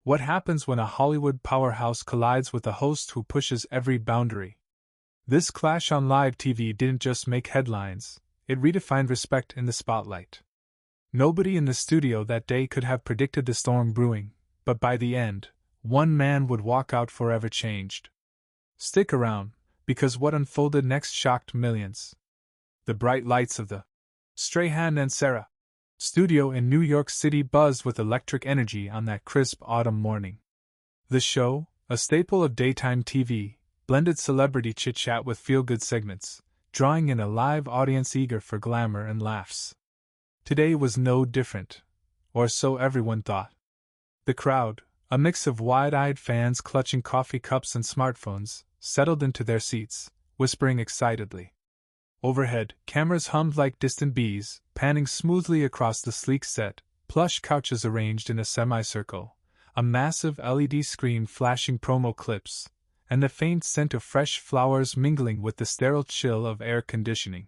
What happens when a Hollywood powerhouse collides with a host who pushes every boundary? This clash on live TV didn't just make headlines, it redefined respect in the spotlight. Nobody in the studio that day could have predicted the storm brewing, but by the end, one man would walk out forever changed. Stick around, because what unfolded next shocked millions. The bright lights of the Strahan and Sarah studio in New York City buzzed with electric energy on that crisp autumn morning. The show, a staple of daytime TV, blended celebrity chit-chat with feel-good segments, drawing in a live audience eager for glamour and laughs. Today was no different, or so everyone thought. The crowd, a mix of wide-eyed fans clutching coffee cups and smartphones, settled into their seats, whispering excitedly. Overhead, cameras hummed like distant bees, panning smoothly across the sleek set, plush couches arranged in a semicircle, a massive LED screen flashing promo clips, and the faint scent of fresh flowers mingling with the sterile chill of air conditioning.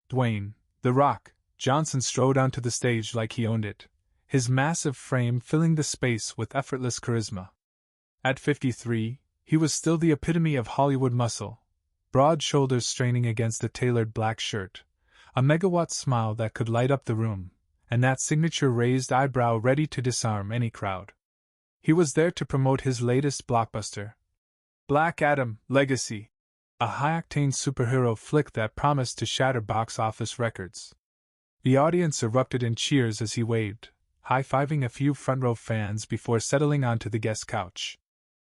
Dwayne, The Rock, Johnson strode onto the stage like he owned it, his massive frame filling the space with effortless charisma. At 53, he was still the epitome of Hollywood muscle, broad shoulders straining against a tailored black shirt, a megawatt smile that could light up the room, and that signature raised eyebrow ready to disarm any crowd. He was there to promote his latest blockbuster, Black Adam: Legacy, a high-octane superhero flick that promised to shatter box office records. The audience erupted in cheers as he waved, high-fiving a few front-row fans before settling onto the guest couch.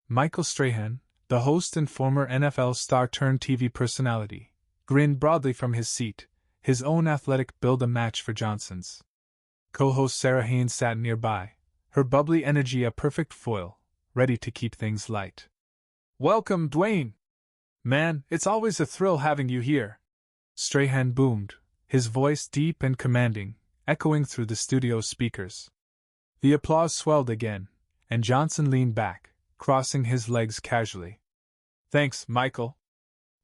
Michael Strahan, the host and former NFL star-turned-TV personality, grinned broadly from his seat, his own athletic build a match for Johnson's. Co-host Sarah Haynes sat nearby, her bubbly energy a perfect foil, ready to keep things light. "Welcome, Dwayne! Man, it's always a thrill having you here," Strahan boomed, his voice deep and commanding, echoing through the studio speakers. The applause swelled again, and Johnson leaned back, crossing his legs casually. "Thanks, Michael."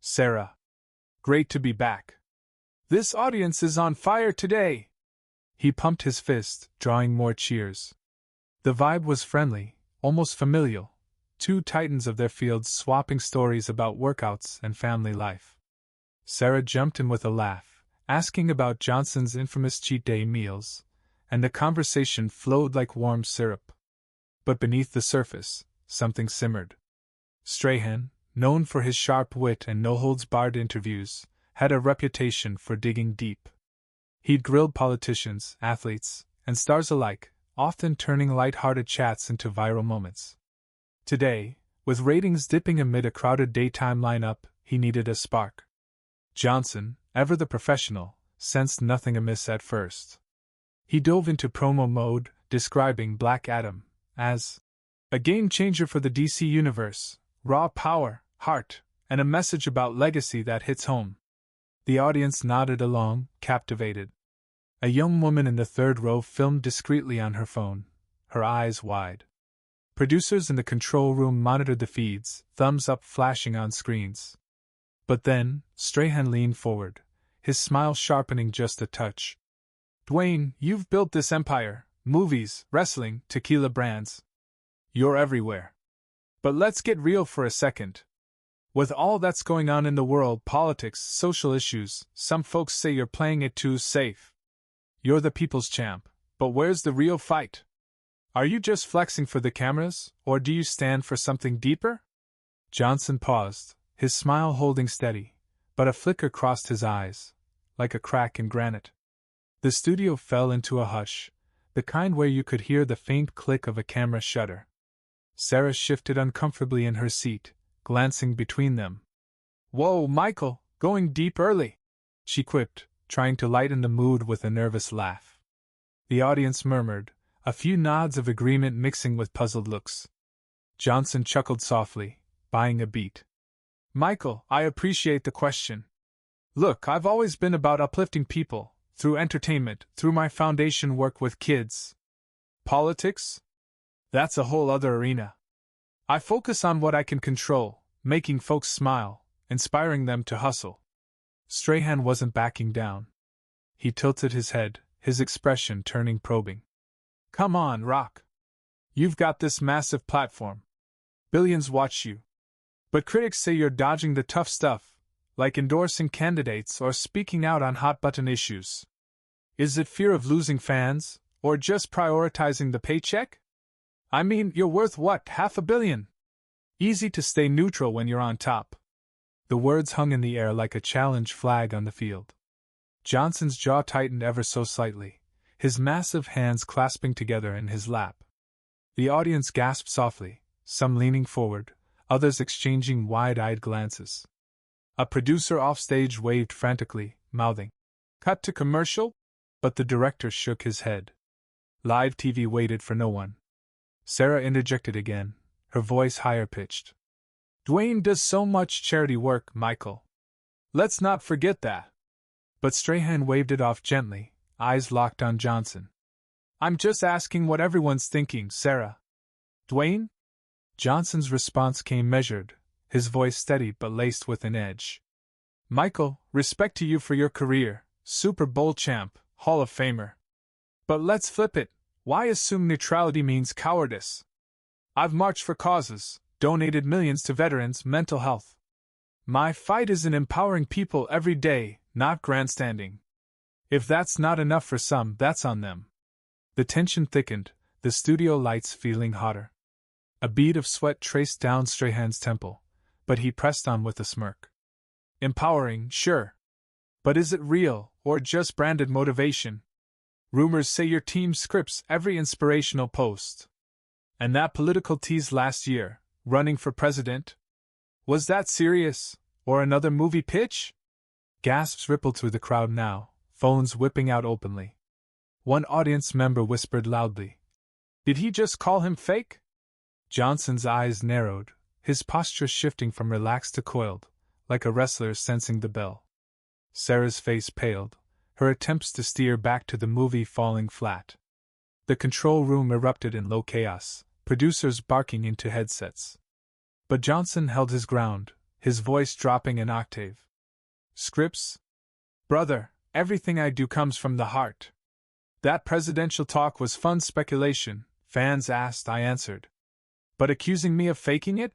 "Sarah. Great to be back. This audience is on fire today." He pumped his fist, drawing more cheers. The vibe was friendly, almost familial, two titans of their fields swapping stories about workouts and family life. Sarah jumped in with a laugh, asking about Johnson's infamous cheat day meals, and the conversation flowed like warm syrup. But beneath the surface, something simmered. Strahan, known for his sharp wit and no-holds-barred interviews, had a reputation for digging deep. He'd grilled politicians, athletes, and stars alike, often turning light-hearted chats into viral moments. Today, with ratings dipping amid a crowded daytime lineup, he needed a spark. Johnson, ever the professional, sensed nothing amiss at first. He dove into promo mode, describing Black Adam as a game-changer for the DC universe, raw power, heart, and a message about legacy that hits home. The audience nodded along, captivated. A young woman in the third row filmed discreetly on her phone, her eyes wide. Producers in the control room monitored the feeds, thumbs up flashing on screens. But then, Strahan leaned forward, his smile sharpening just a touch. "Dwayne, you've built this empire, movies, wrestling, tequila brands. You're everywhere. But let's get real for a second. With all that's going on in the world, politics, social issues, some folks say you're playing it too safe. You're the people's champ, but where's the real fight? Are you just flexing for the cameras, or do you stand for something deeper?" Johnson paused, his smile holding steady, but a flicker crossed his eyes, like a crack in granite. The studio fell into a hush, the kind where you could hear the faint click of a camera shutter. Sarah shifted uncomfortably in her seat, glancing between them. "Whoa, Michael, going deep early," she quipped, trying to lighten the mood with a nervous laugh. The audience murmured, a few nods of agreement mixing with puzzled looks. Johnson chuckled softly, buying a beat. "Michael, I appreciate the question. Look, I've always been about uplifting people, through entertainment, through my foundation work with kids. Politics? That's a whole other arena. I focus on what I can control, making folks smile, inspiring them to hustle." Strahan wasn't backing down. He tilted his head, his expression turning probing. "Come on, Rock. You've got this massive platform. Billions watch you. But critics say you're dodging the tough stuff, like endorsing candidates or speaking out on hot-button issues. Is it fear of losing fans, or just prioritizing the paycheck? I mean, you're worth what, $500 million? Easy to stay neutral when you're on top. The words hung in the air like a challenge flag on the field. Johnson's jaw tightened ever so slightly, his massive hands clasping together in his lap. The audience gasped softly, some leaning forward, others exchanging wide-eyed glances. A producer offstage waved frantically, mouthing, "Cut to commercial?" But the director shook his head. Live TV waited for no one. Sarah interjected again, her voice higher-pitched. "Dwayne does so much charity work, Michael. Let's not forget that." But Strahan waved it off gently, eyes locked on Johnson. "I'm just asking what everyone's thinking, Sarah." "Dwayne?" Johnson's response came measured, his voice steady but laced with an edge. "Michael, respect to you for your career, Super Bowl champ, Hall of Famer. But let's flip it. Why assume neutrality means cowardice? I've marched for causes, donated millions to veterans' mental health. My fight is in empowering people every day, not grandstanding. If that's not enough for some, that's on them." The tension thickened, the studio lights feeling hotter. A bead of sweat traced down Strahan's temple, but he pressed on with a smirk. "Empowering, sure. But is it real, or just branded motivation? Rumors say your team scripts every inspirational post. And that political tease last year, running for president? Was that serious, or another movie pitch?" Gasps rippled through the crowd now, phones whipping out openly. One audience member whispered loudly, "Did he just call him fake?" Johnson's eyes narrowed, his posture shifting from relaxed to coiled, like a wrestler sensing the bell. Sarah's face paled, her attempts to steer back to the movie falling flat. The control room erupted in low chaos, producers barking into headsets. But Johnson held his ground, his voice dropping an octave. "Scripts? Brother, everything I do comes from the heart. That presidential talk was fun speculation, fans asked, I answered. But accusing me of faking it?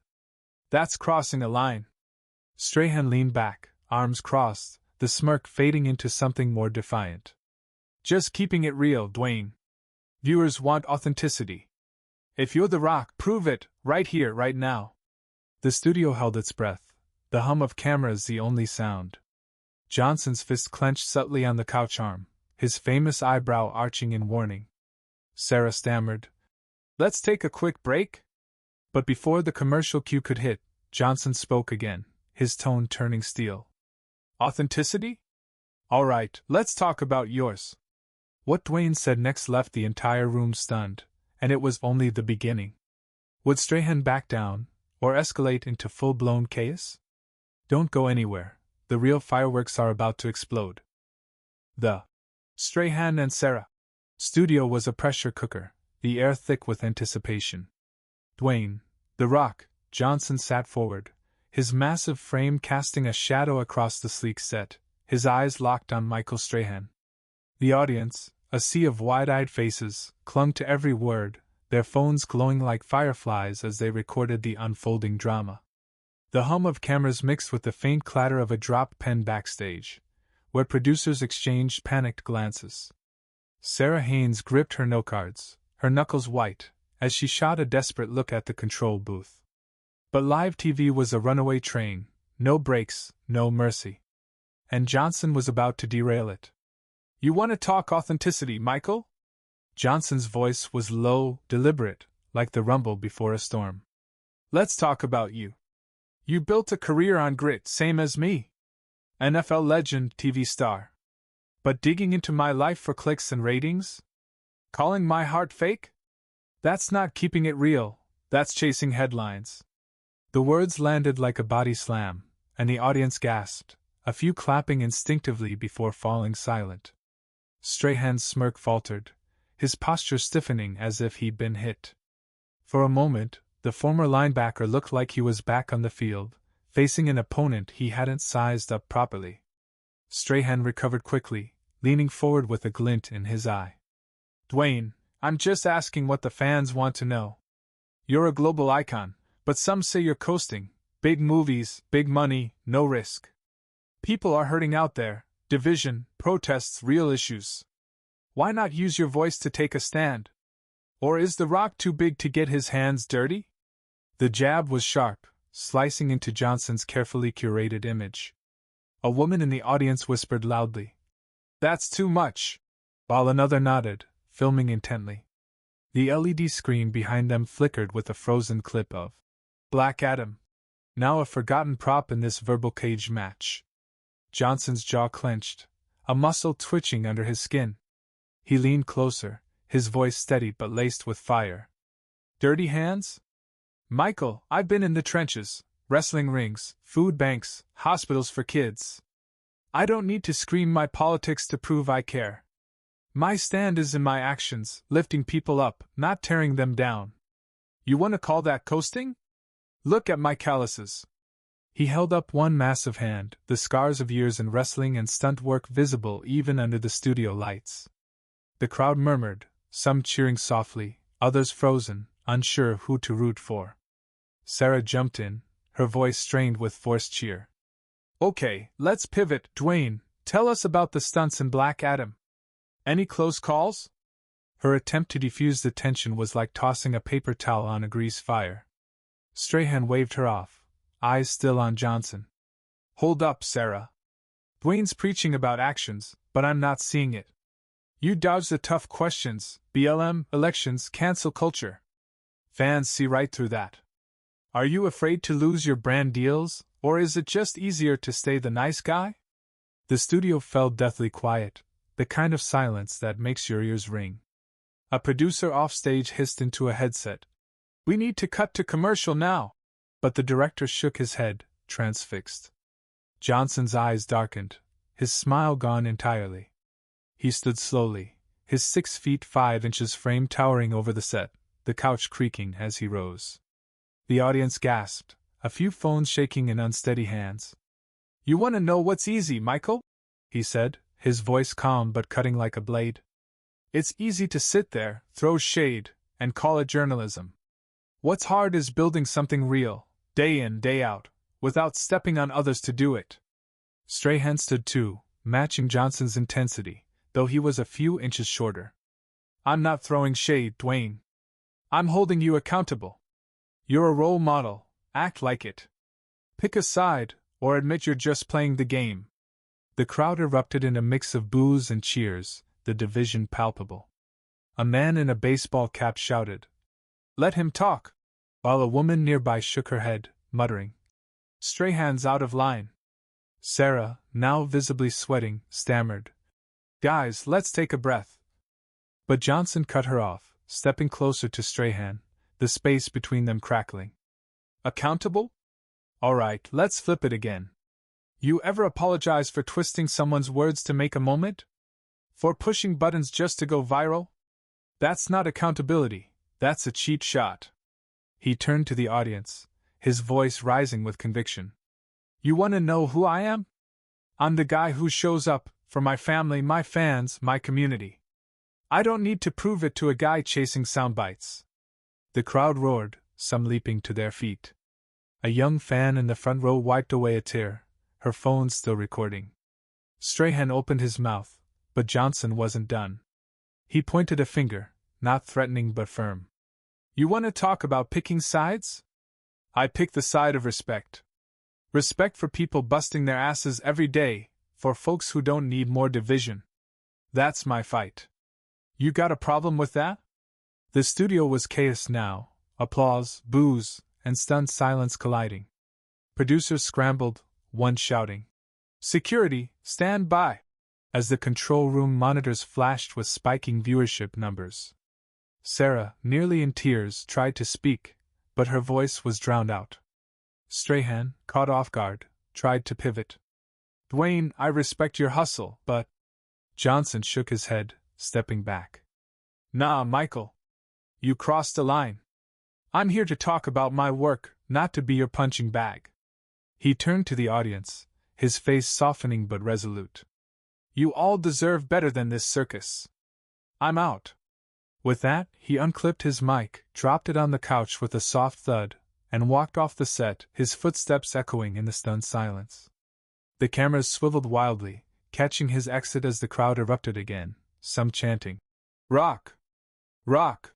That's crossing a line." Strahan leaned back, arms crossed, the smirk fading into something more defiant. "Just keeping it real, Dwayne. Viewers want authenticity. If you're The Rock, prove it, right here, right now." The studio held its breath, the hum of cameras the only sound. Johnson's fist clenched subtly on the couch arm, his famous eyebrow arching in warning. Sarah stammered, "Let's take a quick break?" But before the commercial cue could hit, Johnson spoke again, his tone turning steel. "Authenticity? All right, let's talk about yours." What Dwayne said next left the entire room stunned, and it was only the beginning. Would Strahan back down, or escalate into full-blown chaos? Don't go anywhere, the real fireworks are about to explode. The Strahan and Sarah studio was a pressure cooker, the air thick with anticipation. Dwayne, The Rock, Johnson sat forward, his massive frame casting a shadow across the sleek set, his eyes locked on Michael Strahan. The audience, a sea of wide-eyed faces, clung to every word, their phones glowing like fireflies as they recorded the unfolding drama. The hum of cameras mixed with the faint clatter of a dropped pen backstage, where producers exchanged panicked glances. Sarah Haynes gripped her notecards, her knuckles white, as she shot a desperate look at the control booth. But live TV was a runaway train, no brakes, no mercy. And Johnson was about to derail it. "You want to talk authenticity, Michael?" Johnson's voice was low, deliberate, like the rumble before a storm. "Let's talk about you. You built a career on grit, same as me. NFL legend, TV star. But digging into my life for clicks and ratings? Calling my heart fake? That's not keeping it real, that's chasing headlines." The words landed like a body slam, and the audience gasped, a few clapping instinctively before falling silent. Strahan's smirk faltered, his posture stiffening as if he'd been hit. For a moment, the former linebacker looked like he was back on the field, facing an opponent he hadn't sized up properly. Strahan recovered quickly, leaning forward with a glint in his eye. "Dwayne, I'm just asking what the fans want to know. You're a global icon, but some say you're coasting. Big movies, big money, no risk. People are hurting out there. Division, protests, real issues. Why not use your voice to take a stand? Or is The Rock too big to get his hands dirty? The jab was sharp, slicing into Johnson's carefully curated image. A woman in the audience whispered loudly, "That's too much," while another nodded, filming intently. The LED screen behind them flickered with a frozen clip of Black Adam, now a forgotten prop in this verbal cage match. Johnson's jaw clenched, a muscle twitching under his skin. He leaned closer, his voice steady but laced with fire. "Dirty hands? Michael, I've been in the trenches, wrestling rings, food banks, hospitals for kids. I don't need to scream my politics to prove I care. My stand is in my actions, lifting people up, not tearing them down. You want to call that coasting? Look at my calluses." He held up one massive hand, the scars of years in wrestling and stunt work visible even under the studio lights. The crowd murmured, some cheering softly, others frozen, unsure who to root for. Sarah jumped in, her voice strained with forced cheer. "Okay, let's pivot. Dwayne, tell us about the stunts in Black Adam. Any close calls?" Her attempt to defuse the tension was like tossing a paper towel on a grease fire. Strahan waved her off, eyes still on Johnson. "Hold up, Sarah. Dwayne's preaching about actions, but I'm not seeing it. You dodge the tough questions, BLM, elections, cancel culture. Fans see right through that. Are you afraid to lose your brand deals, or is it just easier to stay the nice guy?" The studio fell deathly quiet, the kind of silence that makes your ears ring. A producer offstage hissed into a headset, "We need to cut to commercial now." But the director shook his head, transfixed. Johnson's eyes darkened, his smile gone entirely. He stood slowly, his 6'5" frame towering over the set, the couch creaking as he rose. The audience gasped, a few phones shaking in unsteady hands. "You want to know what's easy, Michael?" he said, his voice calm but cutting like a blade. "It's easy to sit there, throw shade, and call it journalism. What's hard is building something real, day in, day out, without stepping on others to do it." Strahan stood too, matching Johnson's intensity, though he was a few inches shorter. "I'm not throwing shade, Dwayne. I'm holding you accountable. You're a role model, act like it. Pick a side, or admit you're just playing the game." The crowd erupted in a mix of boos and cheers, the division palpable. A man in a baseball cap shouted, "Let him talk," while a woman nearby shook her head, muttering, "Strahan's out of line." Sarah, now visibly sweating, stammered, "Guys, let's take a breath." But Johnson cut her off, stepping closer to Strahan, the space between them crackling. "Accountable? All right, let's flip it again. You ever apologize for twisting someone's words to make a moment? For pushing buttons just to go viral? That's not accountability, that's a cheap shot." He turned to the audience, his voice rising with conviction. "You want to know who I am? I'm the guy who shows up, for my family, my fans, my community. I don't need to prove it to a guy chasing sound bites." The crowd roared, some leaping to their feet. A young fan in the front row wiped away a tear, her phone still recording. Strahan opened his mouth, but Johnson wasn't done. He pointed a finger, not threatening but firm. "You want to talk about picking sides? I pick the side of respect. Respect for people busting their asses every day, for folks who don't need more division. That's my fight. You got a problem with that?" The studio was chaos now, applause, boos, and stunned silence colliding. Producers scrambled, one shouting, "Security, stand by!" as the control room monitors flashed with spiking viewership numbers. Sarah, nearly in tears, tried to speak, but her voice was drowned out. Strahan, caught off guard, tried to pivot. "Dwayne, I respect your hustle, but—" Johnson shook his head, stepping back. "Nah, Michael. You crossed a line. I'm here to talk about my work, not to be your punching bag." He turned to the audience, his face softening but resolute. "You all deserve better than this circus. I'm out." With that, he unclipped his mic, dropped it on the couch with a soft thud, and walked off the set, his footsteps echoing in the stunned silence. The cameras swiveled wildly, catching his exit as the crowd erupted again, some chanting, "Rock! Rock!"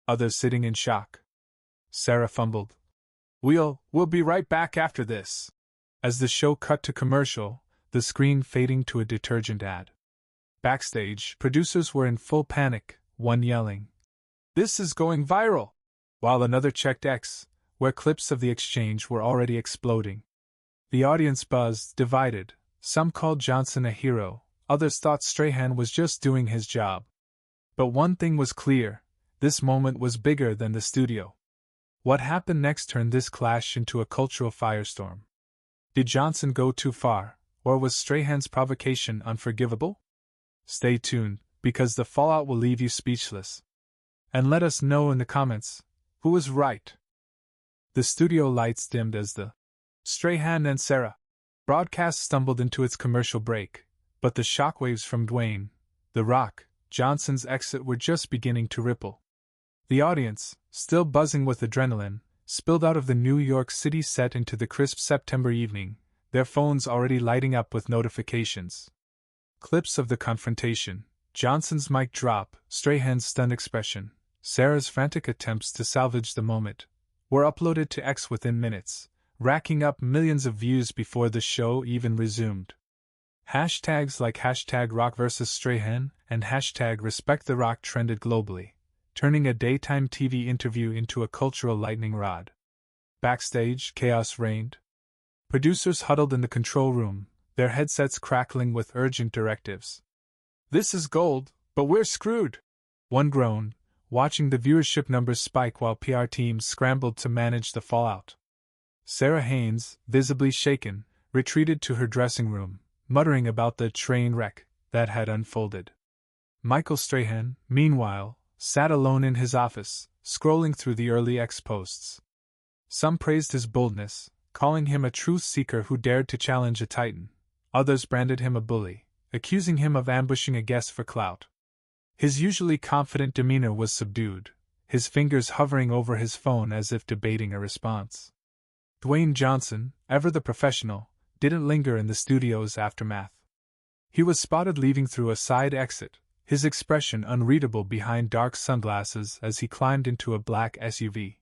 others sitting in shock. Sarah fumbled, We'll be right back after this." As the show cut to commercial, the screen fading to a detergent ad. Backstage, producers were in full panic, one yelling, "This is going viral!" while another checked X, where clips of the exchange were already exploding. The audience buzzed, divided. Some called Johnson a hero, others thought Strahan was just doing his job. But one thing was clear, this moment was bigger than the studio. What happened next turned this clash into a cultural firestorm. Did Johnson go too far, or was Strahan's provocation unforgivable? Stay tuned, because the fallout will leave you speechless. And let us know in the comments, who was right? The studio lights dimmed as the Strahan and Sarah broadcast stumbled into its commercial break, but the shockwaves from Dwayne, The Rock, Johnson's exit were just beginning to ripple. The audience, still buzzing with adrenaline, spilled out of the New York City set into the crisp September evening, their phones already lighting up with notifications. Clips of the confrontation, Johnson's mic drop, Strahan's stunned expression, Sarah's frantic attempts to salvage the moment, were uploaded to X within minutes, racking up millions of views before the show even resumed. Hashtags like #RockVS.Strahan and #RespectTheRock trended globally, turning a daytime TV interview into a cultural lightning rod. Backstage, chaos reigned. Producers huddled in the control room, their headsets crackling with urgent directives. "This is gold, but we're screwed," one groaned, watching the viewership numbers spike while PR teams scrambled to manage the fallout. Sarah Haynes, visibly shaken, retreated to her dressing room, muttering about the train wreck that had unfolded. Michael Strahan, meanwhile, sat alone in his office, scrolling through the early X posts. Some praised his boldness, calling him a truth seeker who dared to challenge a titan. Others branded him a bully, accusing him of ambushing a guest for clout. His usually confident demeanor was subdued, his fingers hovering over his phone as if debating a response. Dwayne Johnson, ever the professional, didn't linger in the studio's aftermath. He was spotted leaving through a side exit, his expression unreadable behind dark sunglasses as he climbed into a black SUV.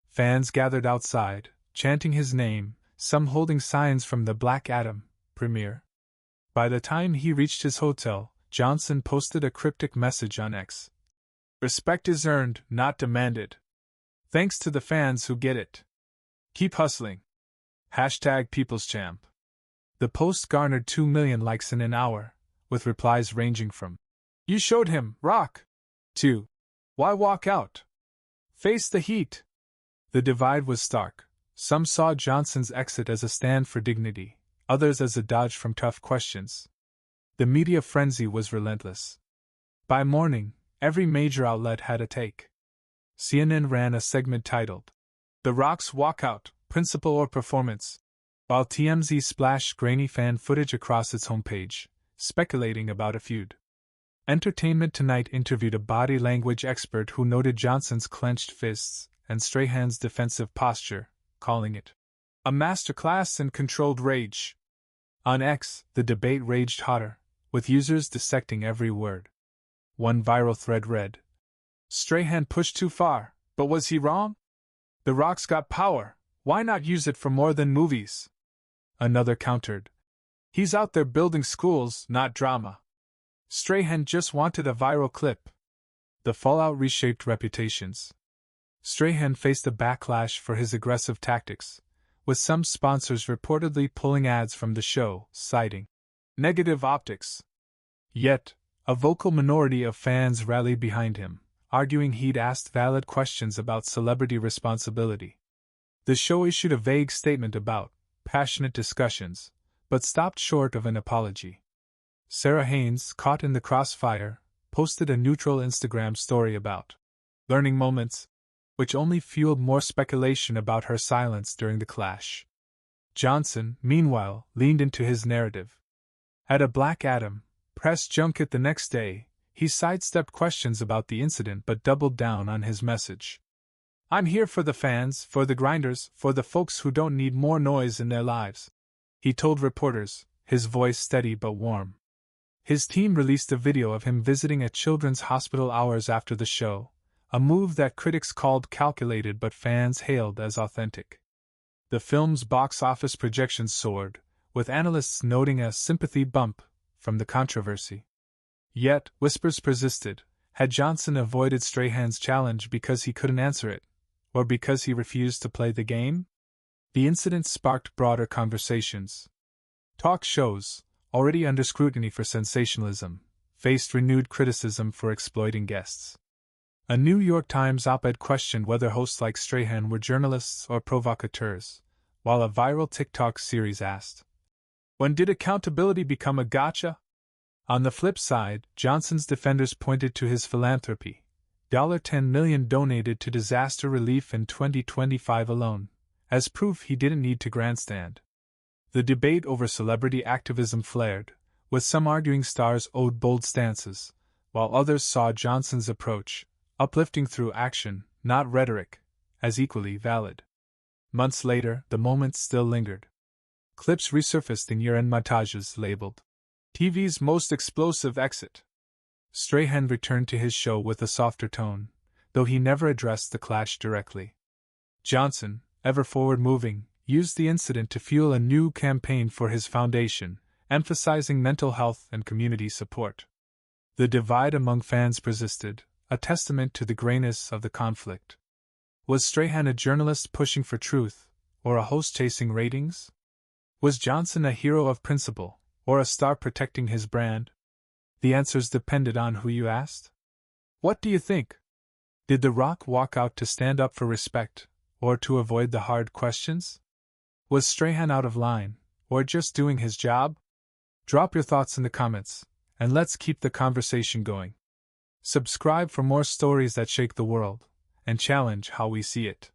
Fans gathered outside, chanting his name, some holding signs from the Black Adam premiere. By the time he reached his hotel, Johnson posted a cryptic message on X. "Respect is earned, not demanded. Thanks to the fans who get it. Keep hustling. #PeoplesChamp." The post garnered 2 million likes in an hour, with replies ranging from, "You showed him, Rock," to, "Why walk out? Face the heat." The divide was stark. Some saw Johnson's exit as a stand for dignity, others as a dodge from tough questions. The media frenzy was relentless. By morning, every major outlet had a take. CNN ran a segment titled, "The Rock's Walkout, Principle or Performance," while TMZ splashed grainy fan footage across its homepage, speculating about a feud. Entertainment Tonight interviewed a body language expert who noted Johnson's clenched fists and Strahan's defensive posture, calling it a masterclass in controlled rage. On X, the debate raged hotter, with users dissecting every word. One viral thread read, "Strahan pushed too far, but was he wrong? The Rock's got power, why not use it for more than movies?" Another countered, "He's out there building schools, not drama. Strahan just wanted a viral clip." The fallout reshaped reputations. Strahan faced a backlash for his aggressive tactics, with some sponsors reportedly pulling ads from the show, citing negative optics. Yet, a vocal minority of fans rallied behind him, arguing he'd asked valid questions about celebrity responsibility. The show issued a vague statement about passionate discussions, but stopped short of an apology. Sarah Haynes, caught in the crossfire, posted a neutral Instagram story about learning moments, which only fueled more speculation about her silence during the clash. Johnson, meanwhile, leaned into his narrative. At a Black Adam press junket the next day, He sidestepped questions about the incident but doubled down on his message. "I'm here for the fans, for the grinders, for the folks who don't need more noise in their lives," he told reporters, his voice steady but warm. His team released a video of him visiting a children's hospital hours after the show, a move that critics called calculated but fans hailed as authentic. The film's box office projections soared, with analysts noting a sympathy bump from the controversy. Yet, whispers persisted. Had Johnson avoided Strahan's challenge because he couldn't answer it, or because he refused to play the game? The incident sparked broader conversations. Talk shows, already under scrutiny for sensationalism, faced renewed criticism for exploiting guests. A New York Times op-ed questioned whether hosts like Strahan were journalists or provocateurs, while a viral TikTok series asked, "When did accountability become a gotcha?" On the flip side, Johnson's defenders pointed to his philanthropy, $10 million donated to disaster relief in 2025 alone, as proof he didn't need to grandstand. The debate over celebrity activism flared, with some arguing stars owed bold stances, while others saw Johnson's approach, uplifting through action, not rhetoric, as equally valid. Months later, the moment still lingered. Clips resurfaced in year-end montages labeled TV's most explosive exit. Strahan returned to his show with a softer tone, though he never addressed the clash directly. Johnson, ever forward-moving, used the incident to fuel a new campaign for his foundation, emphasizing mental health and community support. The divide among fans persisted, a testament to the grayness of the conflict. Was Strahan a journalist pushing for truth, or a host chasing ratings? Was Johnson a hero of principle, or a star protecting his brand? The answers depended on who you asked. What do you think? Did The Rock walk out to stand up for respect, or to avoid the hard questions? Was Strahan out of line, or just doing his job? Drop your thoughts in the comments, and let's keep the conversation going. Subscribe for more stories that shake the world and challenge how we see it.